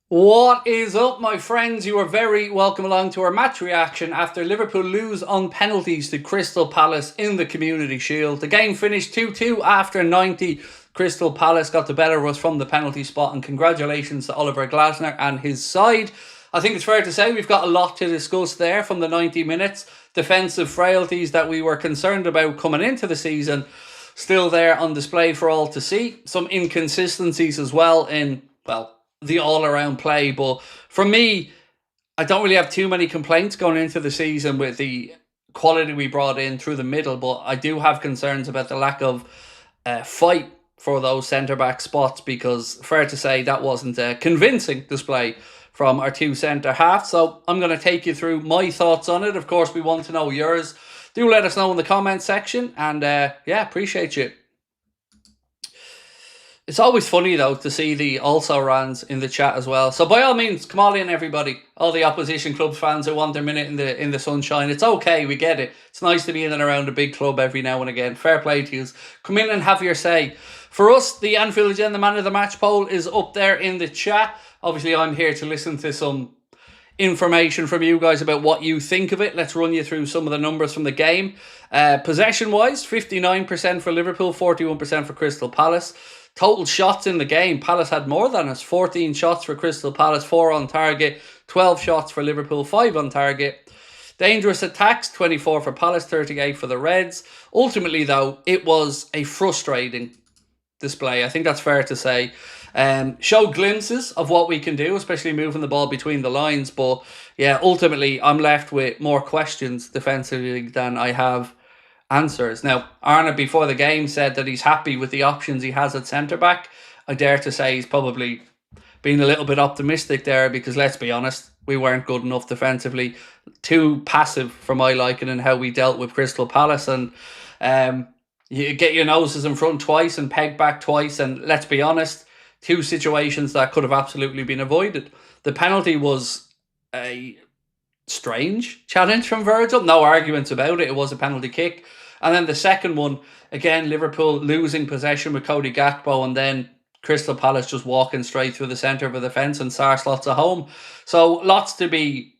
What is up, my friends? You are very welcome along to our match reaction after Liverpool lose on penalties to Crystal Palace in the Community Shield. The game finished 2-2 after 90. Crystal Palace got the better of us from the penalty spot, and congratulations to Oliver Glasner and his side. I think it's fair to say we've got a lot to discuss there from the 90 minutes. Defensive frailties that we were concerned about coming into the season, still there on display for all to see. Some inconsistencies as well in, the all-around play. But for me, I don't really have too many complaints going into the season with the quality we brought in through the middle, but I do have concerns about the lack of fight for those centre-back spots, because fair to say that wasn't a convincing display from our two centre-halves. So I'm going to take you through my thoughts on it. Of course, we want to know yours. Do let us know in the comment section, and appreciate you. It's always funny, though, to see the also-rans in the chat as well. So by all means, come on in, everybody. All the opposition club fans who want their minute in the sunshine. It's okay, we get it. It's nice to be in and around a big club every now and again. Fair play to you. Come in and have your say. For us, the Anfield Agenda Man of the Match poll is up there in the chat. Obviously, I'm here to listen to some information from you guys about what you think of it. Let's run you through some of the numbers from the game. Possession-wise, 59% for Liverpool, 41% for Crystal Palace. Total shots in the game, Palace had more than us. 14 shots for Crystal Palace, 4 on target. 12 shots for Liverpool, 5 on target. Dangerous attacks, 24 for Palace, 38 for the Reds. Ultimately, though, it was a frustrating display. I think that's fair to say. Showed glimpses of what we can do, especially moving the ball between the lines. But yeah, ultimately, I'm left with more questions defensively than I have answers. Now, Arne, before the game, said that he's happy with the options he has at centre-back. I dare to say he's probably being a little bit optimistic there, because let's be honest, we weren't good enough defensively. Too passive for my liking in how we dealt with Crystal Palace. And you get your noses in front twice and peg back twice. And let's be honest, two situations that could have absolutely been avoided. The penalty was a strange challenge from Virgil. No arguments about it. It was a penalty kick. And then the second one, again, Liverpool losing possession with Cody Gakpo, and then Crystal Palace just walking straight through the centre of the defence and Sar slots at home. So lots to be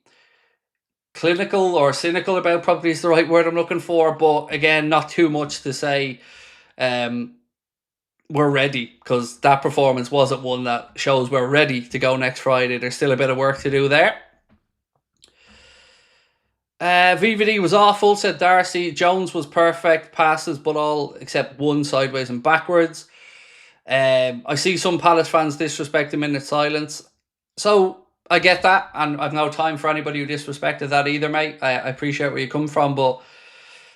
clinical or cynical about, probably is the right word I'm looking for. But again, not too much to say we're ready, because that performance wasn't one that shows we're ready to go next Friday. There's still a bit of work to do there. VVD was awful, said Darcy. Jones was perfect, passes, but all except one sideways and backwards. I see some Palace fans disrespect him in silence. So I get that, and I've no time for anybody who disrespected that either, mate. I appreciate where you come from, but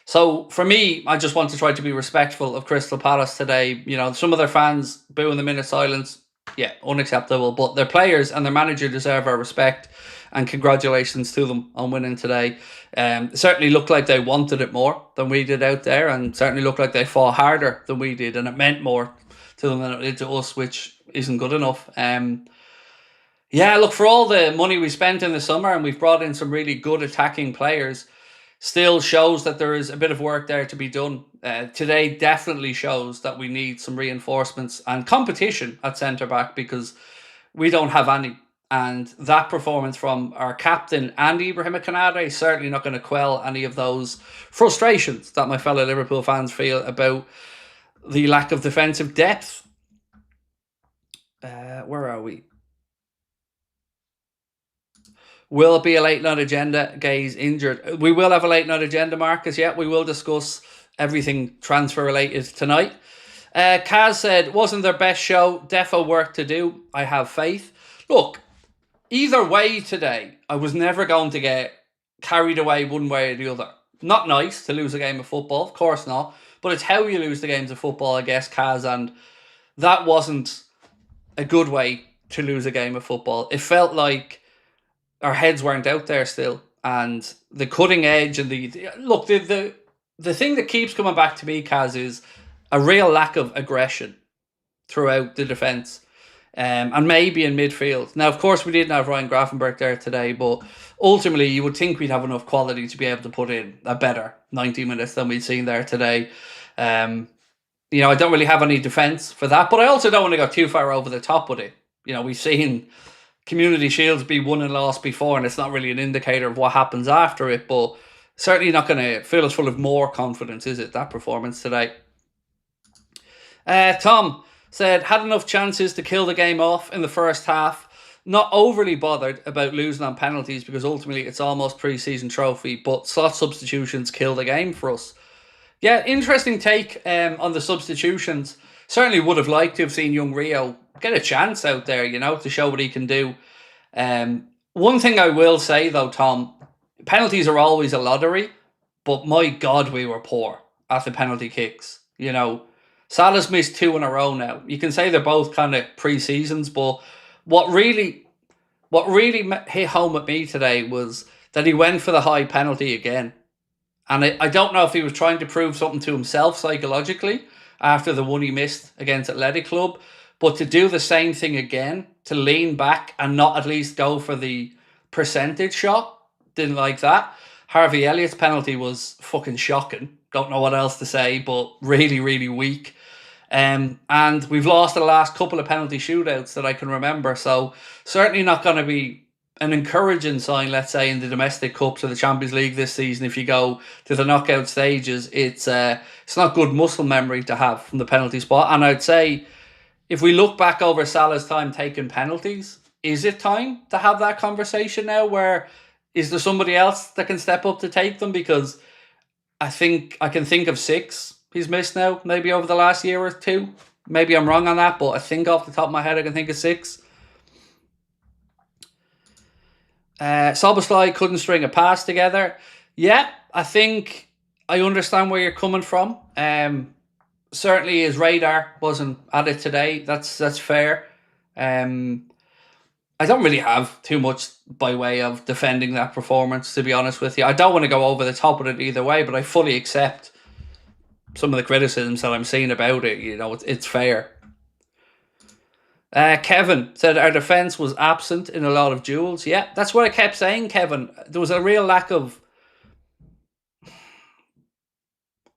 so for me, I just want to try to be respectful of Crystal Palace today. You know, some of their fans booing them in silence, yeah, unacceptable. But their players and their manager deserve our respect, and congratulations to them on winning today. It certainly looked like they wanted it more than we did out there, and certainly looked like they fought harder than we did, and it meant more to them than it did to us, which isn't good enough. Yeah, look, for all the money we spent in the summer, and we've brought in some really good attacking players, still shows that there is a bit of work there to be done. Today definitely shows that we need some reinforcements and competition at centre-back, because we don't have any. And that performance from our captain and Ibrahima Konate is certainly not going to quell any of those frustrations that my fellow Liverpool fans feel about the lack of defensive depth. Where are we? Will it be a late night agenda? Gay's injured. We will have a late night agenda, Marcus. Yeah, we will discuss everything transfer related tonight. Kaz said, wasn't their best show. Defo work to do. I have faith. Look, either way today, I was never going to get carried away one way or the other. Not nice to lose a game of football, of course not. But it's how you lose the games of football, I guess, Kaz. And that wasn't a good way to lose a game of football. It felt like our heads weren't out there still, and the cutting edge and the thing that keeps coming back to me, Kaz, is a real lack of aggression throughout the defence, and maybe in midfield. Now, of course, we didn't have Ryan Gravenberch there today, but ultimately you would think we'd have enough quality to be able to put in a better 90 minutes than we'd seen there today. I don't really have any defence for that, but I also don't want to go too far over the top with it. We've seen Community Shield's been won and lost before, and it's not really an indicator of what happens after it, but certainly not going to fill us full of more confidence, is it, that performance today? Tom said, had enough chances to kill the game off in the first half. Not overly bothered about losing on penalties because ultimately it's almost pre-season trophy, but slot substitutions kill the game for us. Yeah, interesting take on the substitutions. Certainly would have liked to have seen young Rio get a chance out there, to show what he can do. One thing I will say, though, Tom, penalties are always a lottery, but my God, we were poor at the penalty kicks. Salah's missed 2 in a row now. You can say they're both kind of pre-seasons, but what really hit home at me today was that he went for the high penalty again. And I don't know if he was trying to prove something to himself psychologically after the one he missed against Athletic Club, but to do the same thing again, to lean back and not at least go for the percentage shot, didn't like that. Harvey Elliott's penalty was fucking shocking. Don't know what else to say, but really, really weak. And we've lost the last couple of penalty shootouts that I can remember, so certainly not going to be an encouraging sign, let's say, in the domestic cups or the Champions League this season. If you go to the knockout stages, it's not good muscle memory to have from the penalty spot. And I'd say, if we look back over Salah's time taking penalties, is it time to have that conversation now? Where is there somebody else that can step up to take them? Because I think I can think of 6 he's missed now, maybe over the last year or 2. Maybe I'm wrong on that, but I think off the top of my head I can think of 6. Szoboszlai couldn't string a pass together. Yeah, I think I understand where you're coming from. Certainly his radar wasn't at it today. That's fair. I don't really have too much by way of defending that performance, to be honest with you. I don't want to go over the top of it either way, but I fully accept some of the criticisms that I'm seeing about it. It's fair. Kevin said our defence was absent in a lot of duels. Yeah, that's what I kept saying, Kevin. There was a real lack of, I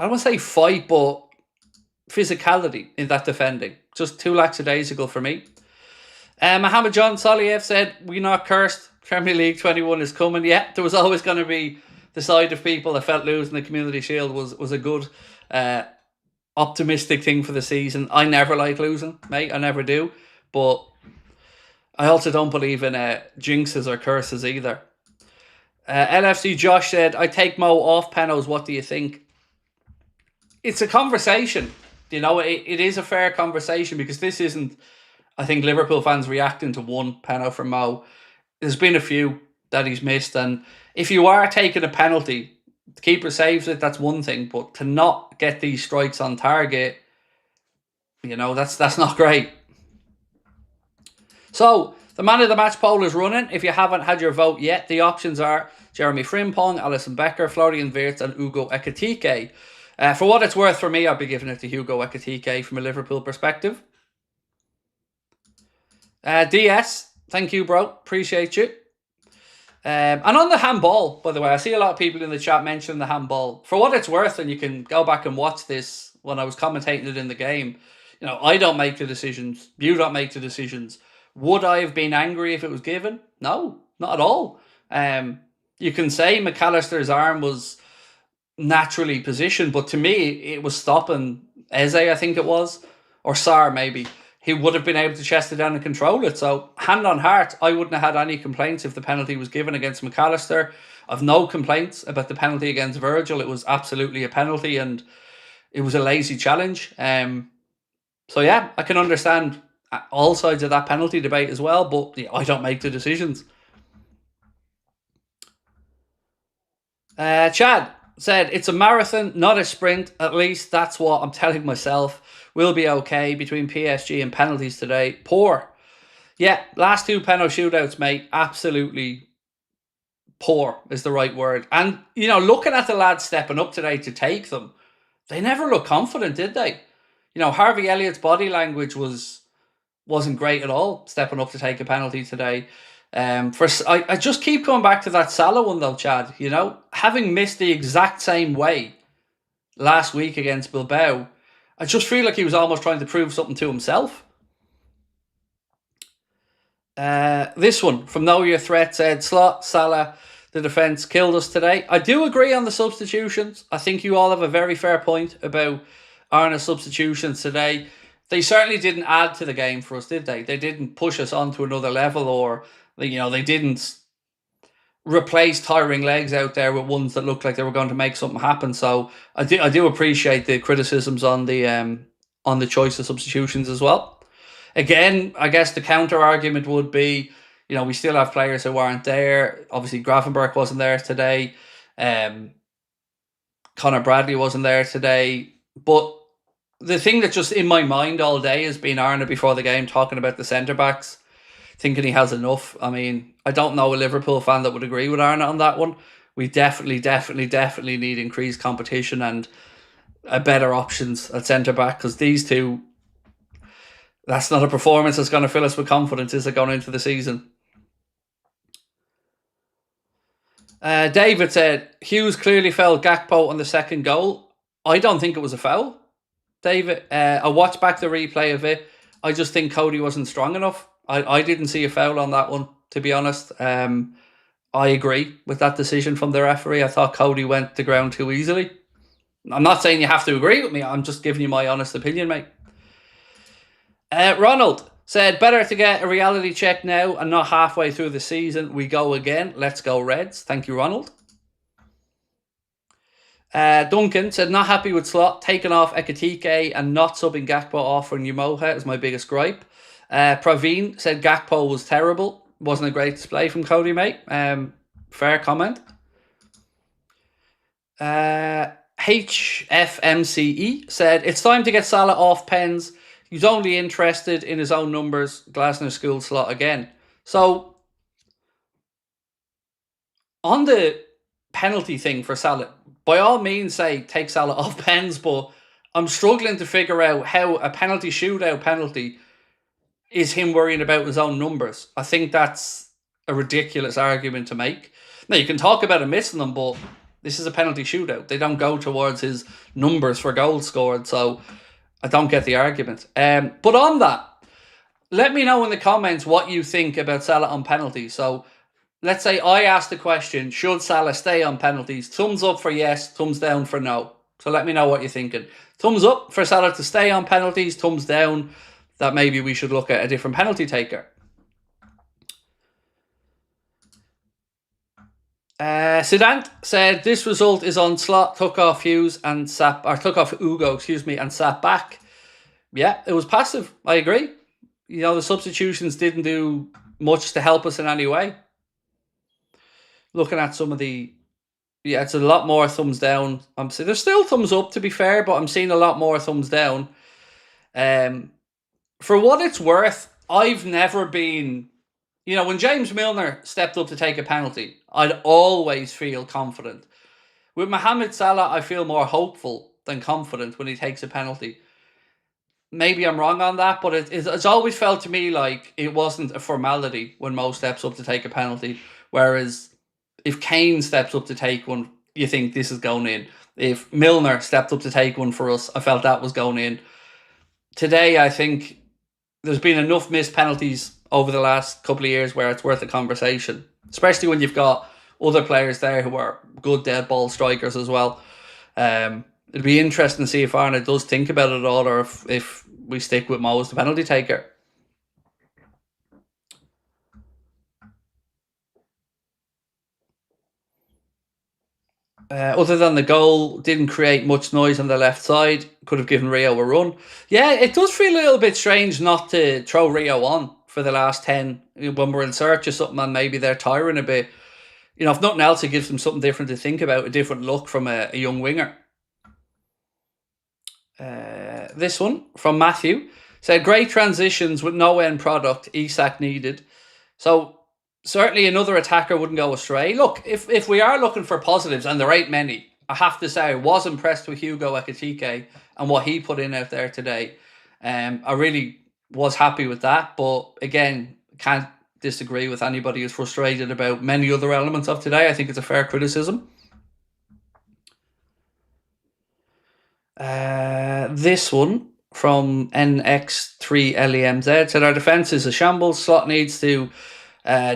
don't want to say fight, but physicality in that defending. Just too lackadaisical for me. Mohammed John Saliev said, we not cursed. Premier League 21 is coming. Yeah, there was always going to be the side of people that felt losing the Community Shield was a good, optimistic thing for the season. I never like losing, mate. I never do. But I also don't believe in jinxes or curses either. LFC Josh said, I take Mo off penos. What do you think? It's a conversation. It is a fair conversation because this isn't, I think, Liverpool fans reacting to one peno from Mo. There's been a few that he's missed. And if you are taking a penalty, the keeper saves it, that's one thing. But to not get these strikes on target, that's not great. So, the man of the match poll is running. If you haven't had your vote yet, the options are Jeremy Frimpong, Alisson Becker, Florian Wirtz and Hugo Ekitike. For what it's worth for me, I'll be giving it to Hugo Ekitike from a Liverpool perspective. DS, thank you, bro. Appreciate you. And on the handball, by the way, I see a lot of people in the chat mention the handball. For what it's worth, and you can go back and watch this when I was commentating it in the game, I don't make the decisions. You don't make the decisions. Would I have been angry if it was given? No, not at all. You can say McAllister's arm was naturally positioned, but to me, it was stopping Eze, I think it was, or Sarr maybe. He would have been able to chest it down and control it. So, hand on heart, I wouldn't have had any complaints if the penalty was given against McAllister. I've no complaints about the penalty against Virgil. It was absolutely a penalty and it was a lazy challenge. So, yeah, I can understand all sides of that penalty debate as well, but I don't make the decisions. Chad said, it's a marathon, not a sprint. At least that's what I'm telling myself. We'll be okay between PSG and penalties today. Poor. Yeah, last 2 penalty shootouts, mate. Absolutely poor is the right word. And, looking at the lads stepping up today to take them, they never looked confident, did they? Harvey Elliott's body language wasn't great at all, stepping up to take a penalty today. I just keep going back to that Salah one though, Chad. Having missed the exact same way last week against Bilbao, I just feel like he was almost trying to prove something to himself. This one from Know Your Threat said, Slot, Salah, the defence killed us today. I do agree on the substitutions. I think you all have a very fair point about Arna's substitutions today. They certainly didn't add to the game for us, did they? They didn't push us on to another level, or they didn't replace tiring legs out there with ones that looked like they were going to make something happen. So I do appreciate the criticisms on the choice of substitutions as well. Again, I guess the counter argument would be, we still have players who aren't there. Obviously, Gravenberch wasn't there today. Connor Bradley wasn't there today. But the thing that's just in my mind all day has been Arna before the game talking about the centre-backs, thinking he has enough. I mean, I don't know a Liverpool fan that would agree with Arna on that one. We definitely need increased competition and better options at centre-back, because these two, that's not a performance that's going to fill us with confidence, is it, going into the season? David said, Hughes clearly fouled Gakpo on the second goal. I don't think it was a foul, David. I watched back the replay of it. I just think Cody wasn't strong enough. I didn't see a foul on that one, to be honest. I agree with that decision from the referee. I thought Cody went to ground too easily. I'm not saying you have to agree with me. I'm just giving you my honest opinion, mate. Ronald said, better to get a reality check now and not halfway through the season. We go again. Let's go Reds. Thank you, Ronald. Duncan said, not happy with Slot taking off Ekitike and not subbing Gakpo off for Umoja is my biggest gripe. Praveen said Gakpo was terrible. Wasn't a great display from Cody, mate. Fair comment. HFMCE said, it's time to get Salah off pens. He's only interested in his own numbers. Glasner School Slot again. So, on the penalty thing for Salah, by all means say take Salah off pens, but I'm struggling to figure out how a penalty shootout penalty is him worrying about his own numbers. I think that's a ridiculous argument to make. Now, you can talk about him missing them, but this is a penalty shootout. They don't go towards his numbers for goals scored, so I don't get the argument. But on that, let me know in the comments what you think about Salah on penalties. So let's say I asked the question, should Salah stay on penalties? Thumbs up for yes, thumbs down for no. So let me know what you're thinking. Thumbs up for Salah to stay on penalties, thumbs down that maybe we should look at a different penalty taker. Sidant said, this result is on Slot, took off Hughes and took off Ugo, and sat back. Yeah, it was passive. I agree. The substitutions didn't do much to help us in any way. Looking at some of the... Yeah, it's a lot more thumbs down. There's still thumbs up, to be fair, but I'm seeing a lot more thumbs down. For what it's worth, I've never been... when James Milner stepped up to take a penalty, I'd always feel confident. With Mohamed Salah, I feel more hopeful than confident when he takes a penalty. Maybe I'm wrong on that, but it's always felt to me like it wasn't a formality when Mo steps up to take a penalty. Whereas if Kane steps up to take one, you think this is going in. If Milner stepped up to take one for us, I felt that was going in. Today, I think there's been enough missed penalties over the last couple of years where it's worth a conversation, especially when you've got other players there who are good dead ball strikers as well. It'd be interesting to see if Arna does think about it at all, or if we stick with Mo as the penalty taker. Other than the goal, didn't create much noise on the left side. Could have given Rio a run. Yeah, it does feel a little bit strange not to throw Rio on for the last 10 when we're in search of something and maybe they're tiring a bit. If nothing else, it gives them something different to think about, a different look from a young winger. This one from Matthew said, great transitions with no end product, Isak needed. So certainly another attacker wouldn't go astray. Look, if we are looking for positives, and there ain't many, I have to say I was impressed with Hugo Ekitike and what he put in out there today. I really was happy with that, but again, can't disagree with anybody who's frustrated about many other elements of today. I think it's a fair criticism. This one from NX3LEMZ said, our defence is a shambles. Slot needs to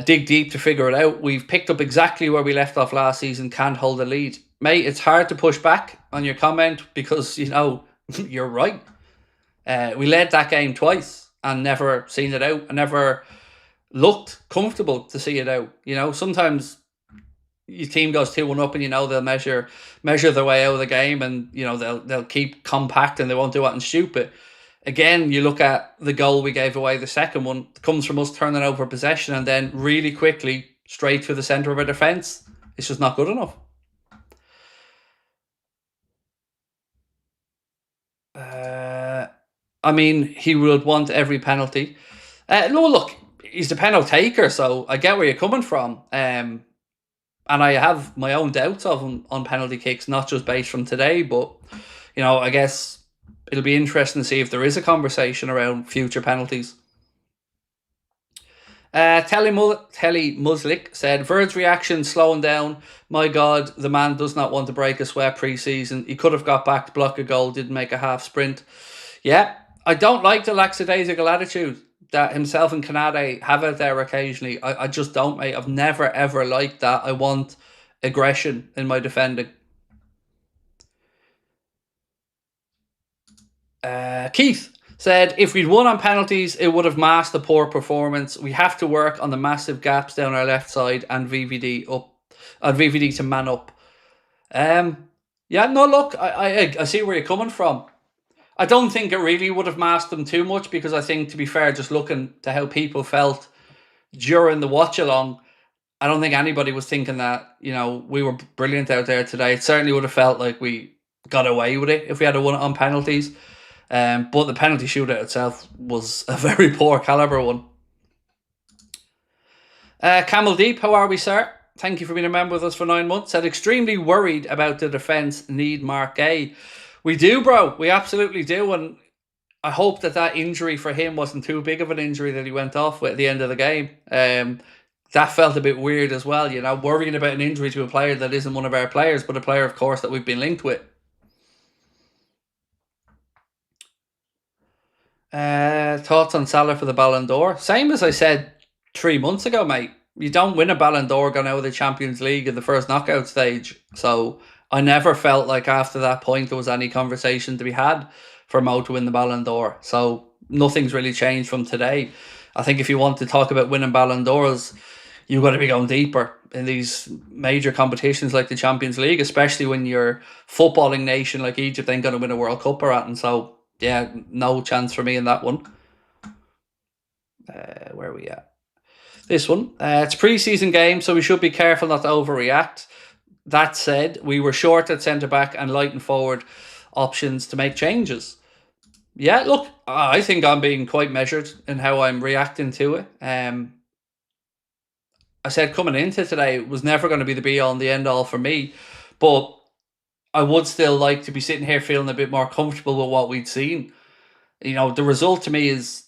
dig deep to figure it out. We've picked up exactly where we left off last season, can't hold the lead. Mate, it's hard to push back on your comment because, you're right. We led that game twice and never seen it out and never looked comfortable to see it out. Sometimes your team goes 2-1 up and they'll measure their way out of the game, and they'll keep compact and they won't do anything stupid. Again, you look at the goal we gave away, the second one comes from us turning over possession and then really quickly straight through the centre of our defence. It's just not good enough. He would want every penalty. No, look, he's the penalty taker, so I get where you're coming from. And I have my own doubts of him on penalty kicks, not just based from today, but, I guess it'll be interesting to see if there is a conversation around future penalties. Telly Muslik said, Verd's reaction slowing down. My God, the man does not want to break a sweat pre-season. He could have got back to block a goal, didn't make a half sprint. Yeah, I don't like the lackadaisical attitude that himself and Kanade have out there occasionally. I just don't, mate. I've never, ever liked that. I want aggression in my defending. Keith said, if we'd won on penalties, it would have masked the poor performance. We have to work on the massive gaps down our left side and VVD to man up. Look, I see where you're coming from. I don't think it really would have masked them too much, because I think, to be fair, just looking to how people felt during the watch along, I don't think anybody was thinking that, we were brilliant out there today. It certainly would have felt like we got away with it if we had won it on penalties. But the penalty shootout itself was a very poor calibre one. Camel Deep, how are we, sir? Thank you for being a member with us for 9 months. Said, extremely worried about the defence, need Mark Gay. We do, bro. We absolutely do. And I hope that injury for him wasn't too big of an injury that he went off with at the end of the game. That felt a bit weird as well, worrying about an injury to a player that isn't one of our players, but a player, of course, that we've been linked with. Thoughts on Salah for the Ballon d'Or? Same as I said 3 months ago, mate. You don't win a Ballon d'Or going out of the Champions League in the first knockout stage. So I never felt like after that point there was any conversation to be had for Mo to win the Ballon d'Or. So nothing's really changed from today. I think if you want to talk about winning Ballon d'Ors, you've got to be going deeper in these major competitions like the Champions League, especially when you're footballing nation like Egypt ain't going to win a World Cup or anything. So yeah, no chance for me in that one. Where are we at? This one. It's a pre-season game, so we should be careful not to overreact. That said, we were short at centre-back and light and forward options to make changes. Yeah, look, I think I'm being quite measured in how I'm reacting to it. I said coming into today, it was never going to be the be-all and the end-all for me, but I would still like to be sitting here feeling a bit more comfortable with what we'd seen. The result to me is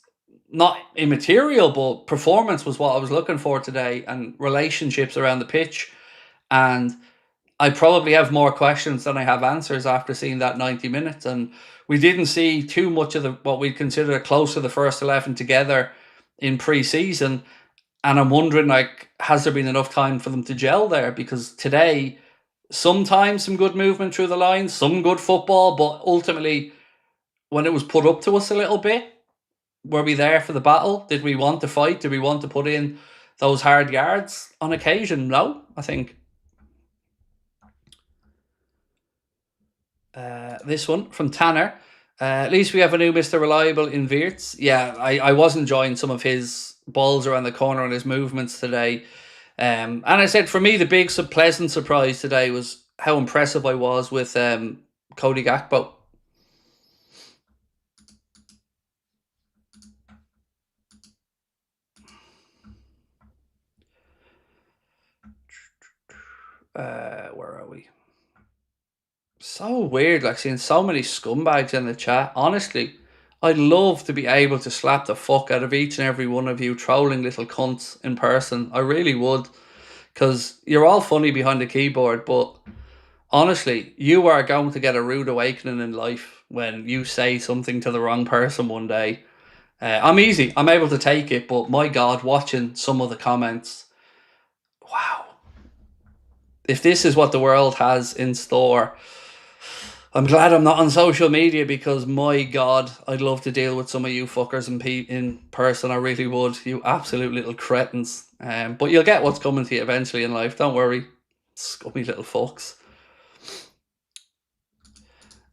not immaterial, but performance was what I was looking for today, and relationships around the pitch. And I probably have more questions than I have answers after seeing that 90 minutes. And we didn't see too much of what we'd consider close to the first 11 together in pre-season. And I'm wondering, has there been enough time for them to gel there? Because today, sometimes some good movement through the lines, some good football, but ultimately, when it was put up to us a little bit, were we there for the battle? Did we want to fight? Did we want to put in those hard yards on occasion? No, I think. This one from Tanner. At least we have a new Mr. Reliable in Wirtz. Yeah, I was enjoying some of his balls around the corner and his movements today. And I said, for me, the big pleasant surprise today was how impressive I was with Cody Gakpo. Where are we? So weird, seeing so many scumbags in the chat. Honestly, I'd love to be able to slap the fuck out of each and every one of you trolling little cunts in person. I really would. Because you're all funny behind the keyboard, but honestly, you are going to get a rude awakening in life. when you say something to the wrong person one day. I'm easy. I'm able to take it, but my God, watching some of the comments, wow. If this is what the world has in store, I'm glad I'm not on social media because, my God, I'd love to deal with some of you fuckers in person. I really would. You absolute little cretins. But you'll get what's coming to you eventually in life. Don't worry. Scummy little fucks.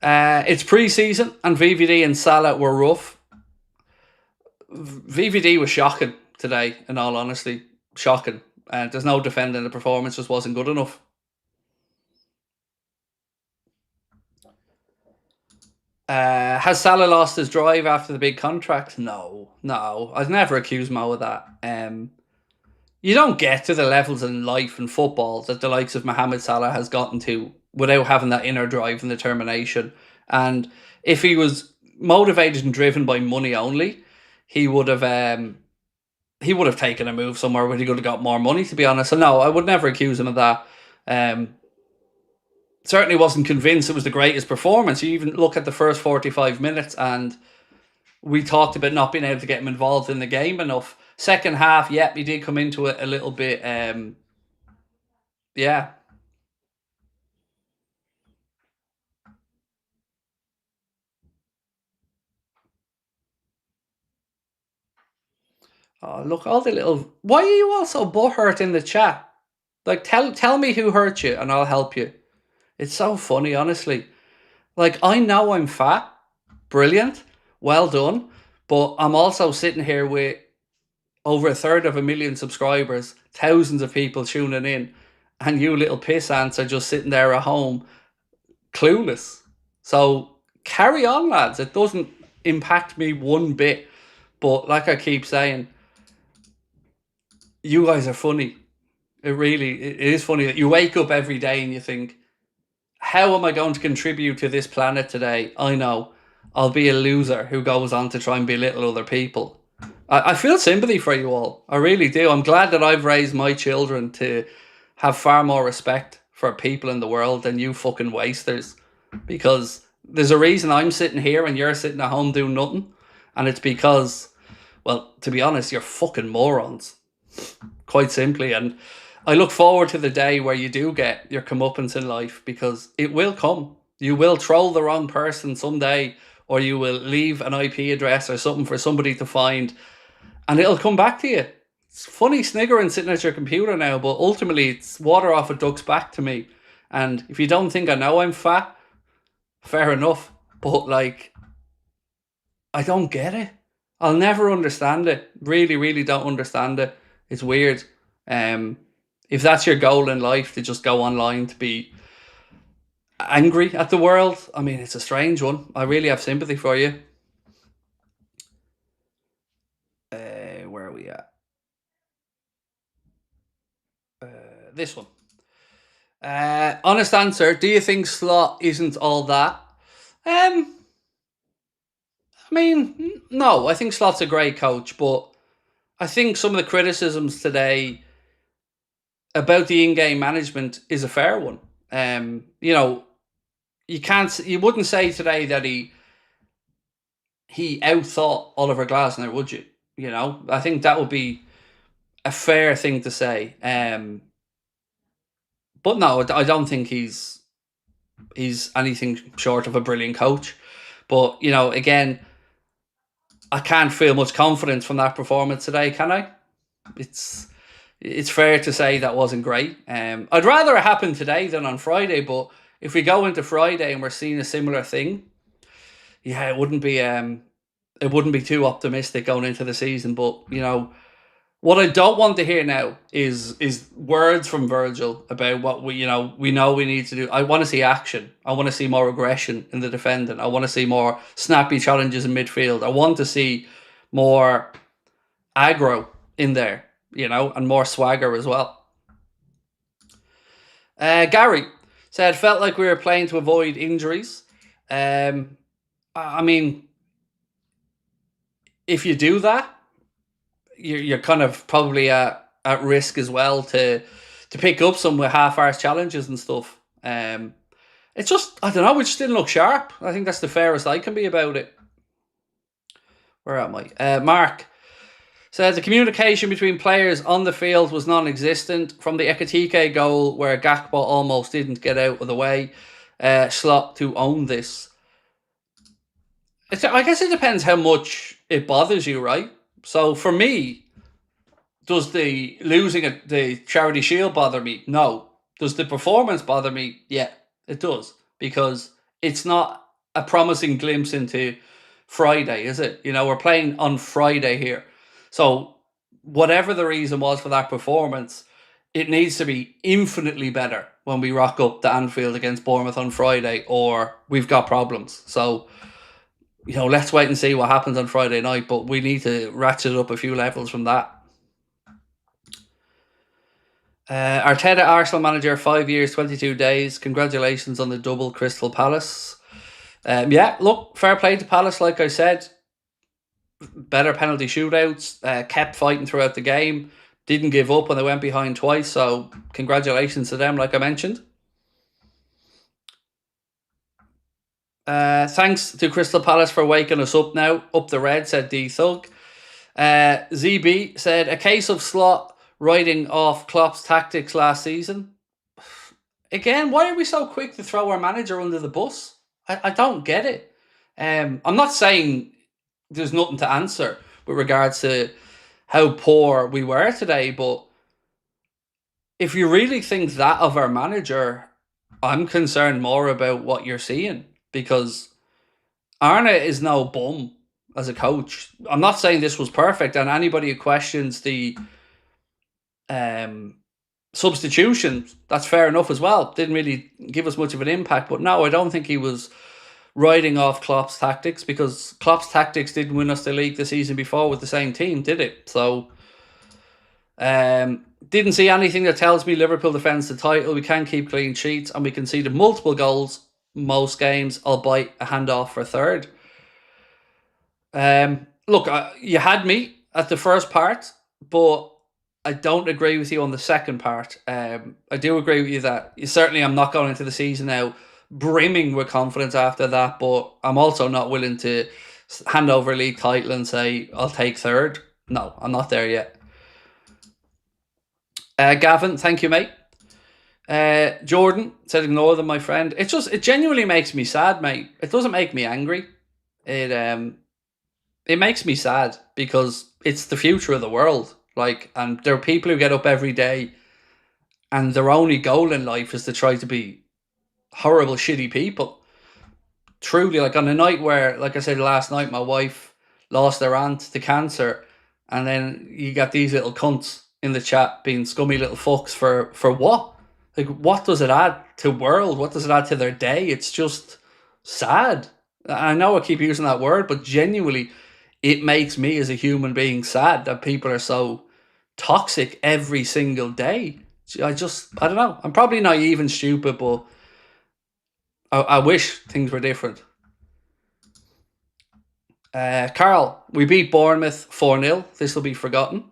It's pre-season and VVD and Salah were rough. VVD was shocking today, in all honesty. Shocking. There's no defending the performance, just wasn't good enough. Has Salah lost his drive after the big contract? No. I'd never accuse Mo of that. You don't get to the levels in life and football that the likes of Mohamed Salah has gotten to without having that inner drive and determination. And if he was motivated and driven by money only, he would have taken a move somewhere where he could have got more money, to be honest. So no, I would never accuse him of that. Certainly wasn't convinced it was the greatest performance. You even look at the first 45 minutes and we talked about not being able to get him involved in the game enough. Second half, he did come into it a little bit. Yeah. Oh, look, all the little... Why are you all so butthurt in the chat? Like, tell me who hurt you and I'll help you. It's so funny, honestly. Like, I know I'm fat. Brilliant. Well done. But I'm also sitting here with over 1/3 subscribers, thousands of people tuning in, and you little piss ants are just sitting there at home, clueless. So carry on, lads. It doesn't impact me one bit. But like I keep saying, you guys are funny. It is funny that you wake up every day and you think, how am I going to contribute to this planet today? I know. I'll be a loser who goes on to try and belittle other people. I feel sympathy for you all. I really do. I'm glad that I've raised my children to have far more respect for people in the world than you fucking wasters. Because there's a reason I'm sitting here and you're sitting at home doing nothing. And it's because, well, to be honest, you're fucking morons. Quite simply. And I look forward to the day where you do get your comeuppance in life, because it will come. You will troll the wrong person someday, or you will leave an IP address or something for somebody to find, and it'll come back to you. It's funny sniggering sitting at your computer now, but ultimately it's water off a duck's back to me. And if you don't think I know I'm fat, fair enough. But like, I don't get it. I'll never understand it. Really, really don't understand it. It's weird. If that's your goal in life, to just go online to be angry at the world, I mean, it's a strange one. I really have sympathy for you. Where are we at? This one. Honest answer, do you think Slot isn't all that? I mean, no, I think Slot's a great coach, but I think some of the criticisms today about the in-game management is a fair one. You know, you wouldn't say today that he outthought Oliver Glasner, would you? You know, I think that would be a fair thing to say. But no, I don't think he's anything short of a brilliant coach. But, you know, again, I can't feel much confidence from that performance today, can I? It's fair to say that wasn't great. I'd rather it happen today than on Friday, but if we go into Friday and we're seeing a similar thing, yeah, it wouldn't be too optimistic going into the season. But, you know, what I don't want to hear now is words from Virgil about what we know we need to do. I want to see action. I want to see more aggression in the defending. I want to see more snappy challenges in midfield. I want to see more aggro in there, you know, and more swagger as well. Gary said, felt like we were playing to avoid injuries. I mean, if you do that, you're kind of probably at risk as well to pick up some half-arse challenges and stuff. It's just, I don't know, it just didn't look sharp. I think that's the fairest I can be about it. Where am I? Mark says the communication between players on the field was non-existent. From the Ekatike goal where Gakpo almost didn't get out of the way, Slot to own this. I guess it depends how much it bothers you, right? So for me, does the losing the Charity Shield bother me? No. Does the performance bother me? Yeah, it does. Because it's not a promising glimpse into Friday, is it? You know, we're playing on Friday here. So whatever the reason was for that performance, it needs to be infinitely better when we rock up to Anfield against Bournemouth on Friday, or we've got problems. So, you know, let's wait and see what happens on Friday night, but we need to ratchet up a few levels from that. Arteta, Arsenal manager, 5 years, 22 days. Congratulations on the double, Crystal Palace. Yeah, look, fair play to Palace, like I said. Better penalty shootouts, kept fighting throughout the game, didn't give up when they went behind twice, so congratulations to them, like I mentioned. Thanks to Crystal Palace for waking us up now. Up the red, said D Thug. ZB said, a case of Slot writing off Klopp's tactics last season. Again, why are we so quick to throw our manager under the bus? I don't get it. I'm not saying there's nothing to answer with regards to how poor we were today, but if you really think that of our manager, I'm concerned more about what you're seeing, because Arne is no bum as a coach. I'm not saying this was perfect, and anybody who questions the substitutions, that's fair enough as well. Didn't really give us much of an impact, but no, I don't think he was writing off Klopp's tactics, because Klopp's tactics didn't win us the league the season before with the same team, did it? So, didn't see anything that tells me Liverpool defends the title. We can keep clean sheets, and we conceded multiple goals most games, albeit a handoff for third. Look, you had me at the first part, but I don't agree with you on the second part. I do agree with you that certainly I'm not going into the season now brimming with confidence after that, but I'm also not willing to hand over a league title and say I'll take third. No, I'm not there yet. Gavin, thank you, mate. Jordan said, ignore them, my friend. It genuinely makes me sad, mate. It doesn't make me angry. It makes me sad, because it's the future of the world. Like, and there are people who get up every day and their only goal in life is to try to be horrible, shitty people. Truly, like on a night where, like I said last night, my wife lost her aunt to cancer, and then you got these little cunts in the chat being scummy little fucks for what? Like, what does it add to world? What does it add to their day? It's just sad. I know I keep using that word, but genuinely, it makes me as a human being sad that people are so toxic every single day. I don't know. I'm probably naive and stupid, but I wish things were different. Carl, we beat Bournemouth 4-0. This will be forgotten.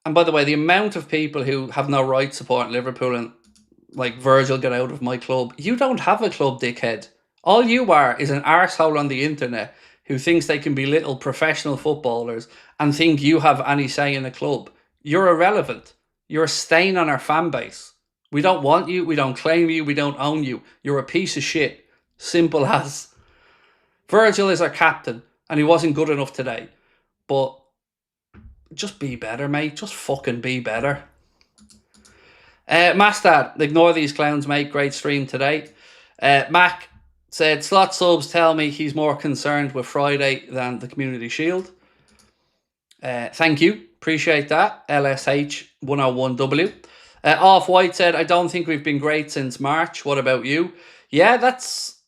And by the way, the amount of people who have no right supporting Liverpool and like Virgil, get out of my club. You don't have a club, dickhead. All you are is an arsehole on the internet who thinks they can be little professional footballers and think you have any say in a club. You're irrelevant. You're a stain on our fan base. We don't want you. We don't claim you. We don't own you. You're a piece of shit. Simple as. Virgil is our captain, and he wasn't good enough today. But just be better, mate. Just fucking be better. Mastad, ignore these clowns, mate. Great stream today. Mac said, slot subs tell me he's more concerned with Friday than the Community Shield. Thank you. Appreciate that. LSH101W. Off-White said, I don't think we've been great since March. What about you? Yeah, that's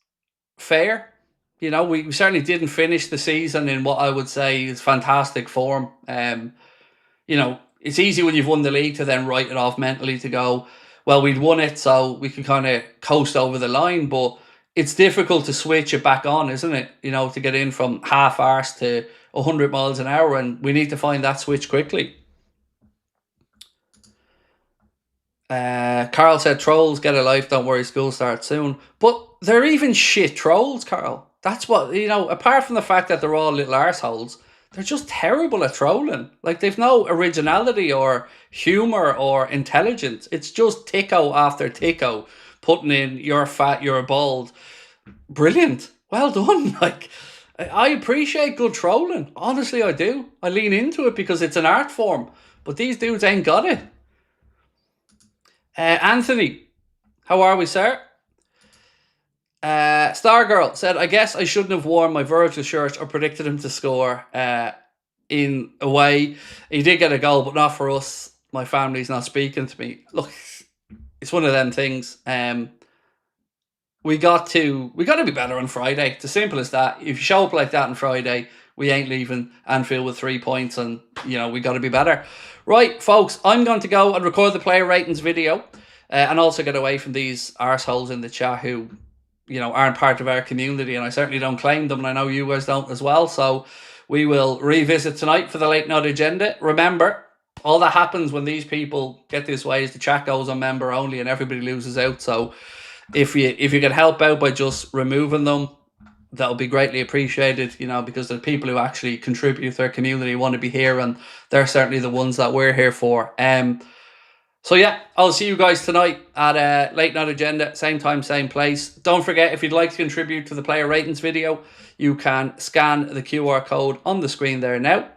fair. You know, we certainly didn't finish the season in what I would say is fantastic form. You know, it's easy when you've won the league to then write it off mentally to go, well, we'd won it, so we can kind of coast over the line. But it's difficult to switch it back on, isn't it? You know, to get in from half-arse to 100 miles an hour, and we need to find that switch quickly. Carl said, trolls, get a life, don't worry, school starts soon. But they're even shit trolls, Carl. That's what, apart from the fact that they're all little arseholes, they're just terrible at trolling. Like, they've no originality or humour or intelligence. It's just ticko after ticko, putting in, you're fat, you're bald. Brilliant. Well done. Like, I appreciate good trolling. Honestly, I do. I lean into it because it's an art form. But these dudes ain't got it. Anthony, how are we, sir? Stargirl said, I guess I shouldn't have worn my Virgil shirt or predicted him to score in a way. He did get a goal, but not for us. My family's not speaking to me. Look, it's one of them things. We got to be better on Friday. It's as simple as that. If you show up like that on Friday, we ain't leaving Anfield with 3 points, and we got to be better. Right, folks, I'm going to go and record the player ratings video, and also get away from these arseholes in the chat who, aren't part of our community, and I certainly don't claim them, and I know you guys don't as well. So we will revisit tonight for the late night agenda. Remember, all that happens when these people get this way is the chat goes on member only, and everybody loses out. So if you can help out by just removing them, that'll be greatly appreciated, because the people who actually contribute to their community want to be here, and they're certainly the ones that we're here for. So yeah, I'll see you guys tonight at Late Night Agenda, same time, same place. Don't forget, if you'd like to contribute to the player ratings video, you can scan the QR code on the screen there now.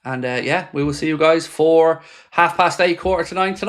And yeah, we will see you guys for 8:30, 9:45 tonight.